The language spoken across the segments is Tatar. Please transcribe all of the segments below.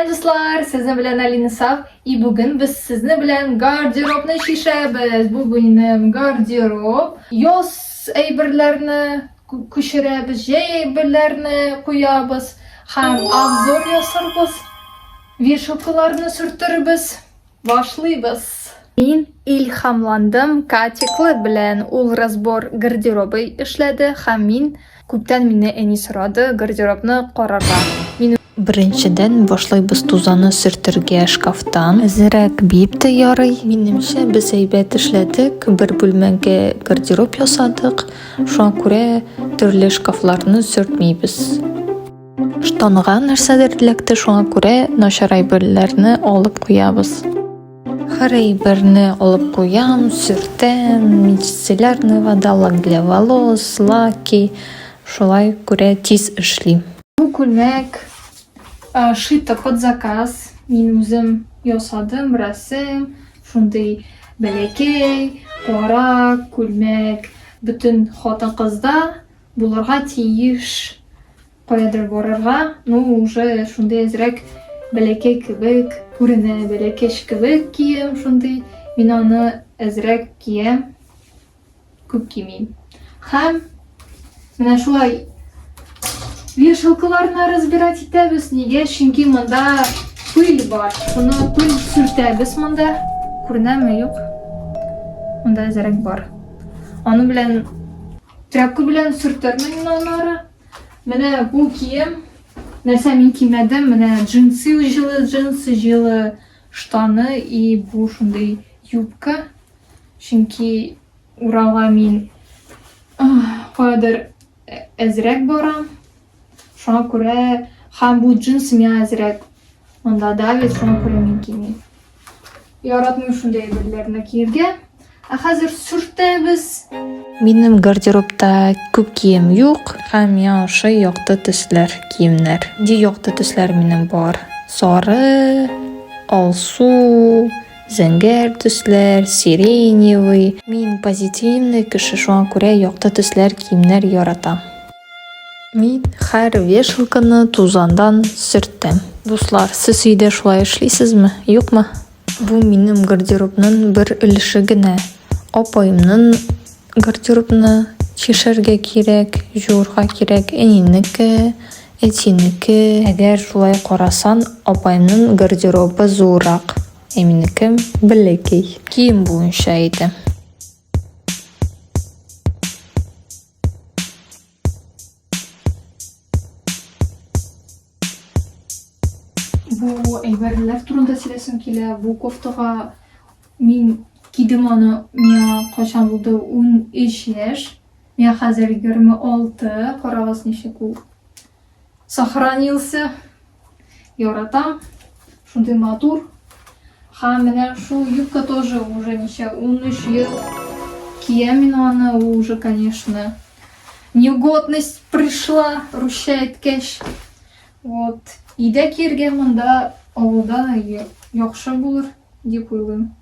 Selam dostlar, sizinle bilen Alina Saf. Bugün biz sizinle bilen garderobni şişemiz. Bu benim garderob. Yoz eyberlerini kuşiremiz, jey eyberlerini koyabız. Hem avzor yasarбыз. Вешалкаларны sürtürбіз. Başlayбыз. Men ilhamlandım. Katikli bilen ul razbor garderobu işledi. Hem men ko'pdan meni eni so'radi garderobni qararga. Birinchidan boshlaymiz tuzani sirtirga shkafdan. Zirak bipti yoray. Menimcha biz aybat ishladik. Bir bo'lmaga garderob yasadik. Shunga ko'ra turli shkaflarni sirtmaymiz. Ishtonga narsalar ilakdi, shunga ko'ra noshar aybatlarni olib qo'yamiz. Har aybatni olib qo'yam, sirtam, mechselarni vodolak для волос, лаки. Shulay ko'ra tez ishlayman. Bu ko'ylak шито под заказ. Men o'zim yasadim, rasm, shunday balakay, qora ko'ylak, butun xotin-qizda bularga tegish qoyadir borarga. Уже shunday azrak balakay kibik, ko'rina balakay kibik kiyim, shunday men uni azrak kiyam, ko'p kiymayman. Ham mana shulay вешалкаларны разбирать итәбез. Нигә? Чөнки монда пыль бар. Шуны пыль сөртәбез монда. Күренәме, юк? Монда әзрәк бар. Аны белән тряпка белән сөртәрмен аннары. Менә бу кием. Нәрсә мин кимәдем? Менә джинсы җылы штаны и бу шундый юбка. Чөнки уралга мин кадәр әзрәк барам. Шуңа күрә һәм бу джинс миңа әзрәк монда давит, шуңа күрә мин кимим. Яратмыйм шундай әйберләрне киергә. Хәзер сүртәбез. Минем гардеробта күп кием юк, һәм миңа ошый якты төсләр киемнәр. Якты төсләр минем бар. Сары, алсу, зәңгәр төсләр, сиреневый. Мин позитивный кеше, шуңа күрә якты төсләр киемнәр яратам. Мин һәр вешалканы тузандан сөртәм. Дуслар, сез өйдә шулай эшлисезме, юкмы? Бу минем гардеробның бер өлеше генә. Апайымның гардеробны чишәргә кирәк, жуырга кирәк, әнинеке, әтинеке. Әгәр шулай карасаң, апайымның гардеробы зуррак, ә минеке бәләкәй. Кием буенча әйтәм. Бу әйберләр турында сөйләсем килә. Бу кофтага мин кидем аны, миңа качан булды? 13 яшь. Миңа хәзер 26. Карагыз ничек ул сохранился. Яратам. Шундый матур. Һәм менә шул юбка тоже уже ничә 13 ел киям мин аны. Уже, конечно, негодность пришла, русча әйткәч. Вот. Өйдә киергә монда авылда яхшы булыр дип уйлыйм.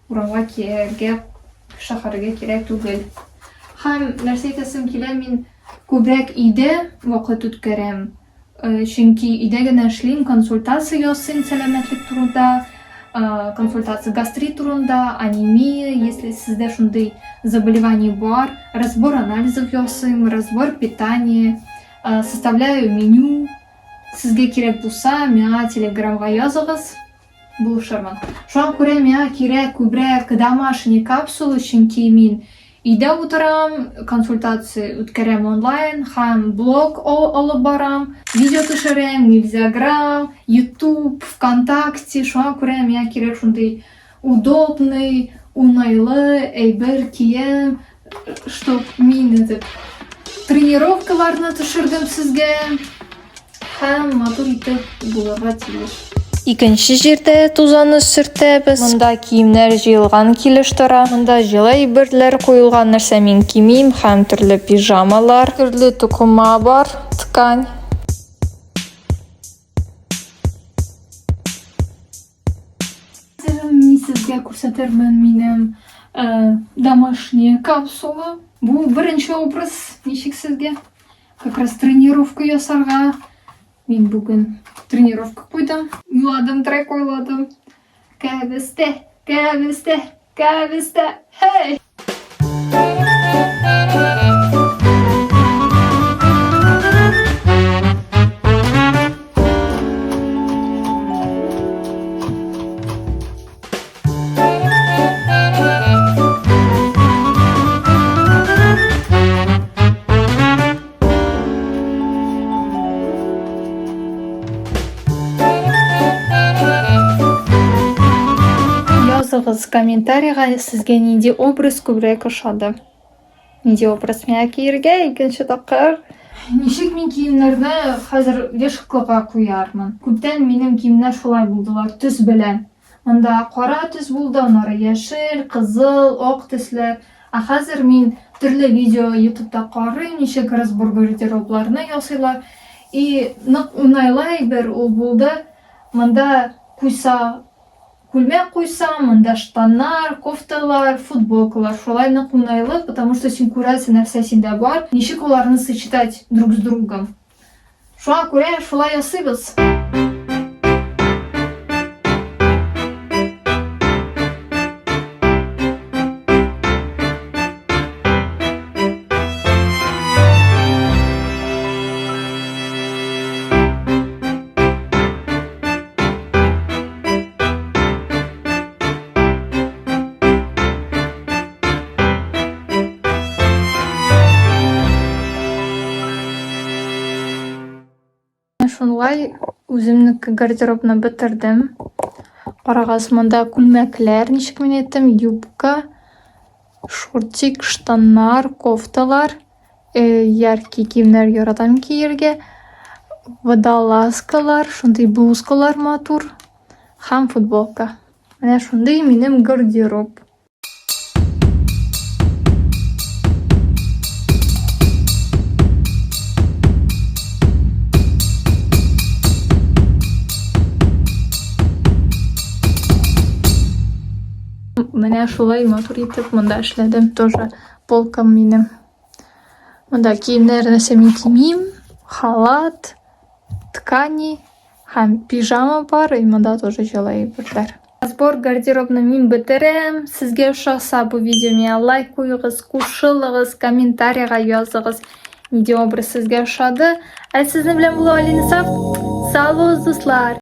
Урамга кияргә шәһәргә кирәк түгел. Һәм нәрсә әйтәсем килә, мин күбрәк өйдә вакыт үткәрәм. Чөнки өйдә генә эшлим, консультация ясыйм сәламәтлек турында, консультация гастрит турында, анемия, если сездә шундый заболевание бар, разбор анализов ясыйм, разбор питания, составляю меню. Сезгә кирәк булса, миңа телеграмга языгыз. Булышырмын. Шуңа күрә миңа кирәк күбрәк домашний капсула, чөнки мин өйдә утырам, консультация үткәрәм онлайн, һәм блог алып барам, видео төшерәм, Instagram, YouTube, ВКонтакте. Шуңа күрә миңа кирәк шундый удобный, уңайлы әйбер кием, чтоб мин тренировкаларны төшердем сезгә. Һәм матур итеп булырга тиеш. Икенче җирдә тузаны сөртәбез. Монда киемнәр җыелган килеш тора. Монда җылы әйберләр куелган, нәрсә мин кимим, һәм төрле пижамалар, төрле тукыма бар, ткань. Мин сезгә күрсәтермен минем домашний капсула. Бу беренче образ, ничек сезгә? Как раз тренировка ясарга. Мин бүген тренировка куйдым. Yuvadım, direkt oyladım. Kaviste, kaviste, kaviste. Hey! Yozig'iz kommentariyaga sizga nidii obraz ko'proq yoqadi. Nidii obraz men kiyirga ikkinchi taqir. Nishik men kiyimlarni hozir вешалкага qo'yarman. Ko'pdan mening kiyimlar shulay bo'ldilar, tus bilan. Unda qora tus bo'ldi, anora yashil, qizil, oq tuslar. Hozir men turli video YouTube'da qarayman, nishik разбор garderoblarni yozsalar. Naq unaylay bir u bo'ldi. Menda qo'ysa Күлмәк куйсам, мында штаннар, кофталар, футболкалар. Шулай нык уңайлы, потому что син күрәсең нәрсә синдә бар. Ничек аларны сочетать друг с другом. Шуңа күрә шулай ясыйбыз. Шулай үземнең гардеробны бетердем. Карагыз, монда күлмәкләр, ничек мин әйттем, юбка, шортик, штаннар, кофталар, яркий киемнәр яратам киергә, водолазкалар, шундый блузкалар матур һәм футболка. Менә шундый минем гардероб. Менә шулай матур итеп монда эшләдем. Тоже полкам минем. Монда киемнәр нәрсә мин кимим, халат, ткани һәм пижама бар. Монда тоже җылы әйберләр. Разбор гардеробны мин бетерәм. Сезгә ошаса бу видеома лайк куегыз, кушылыгыз, комментарийга языгыз. Нидә образ сезгә ошады? Сезнең белән була Алина Саф. Сау булыгыз, дуслар.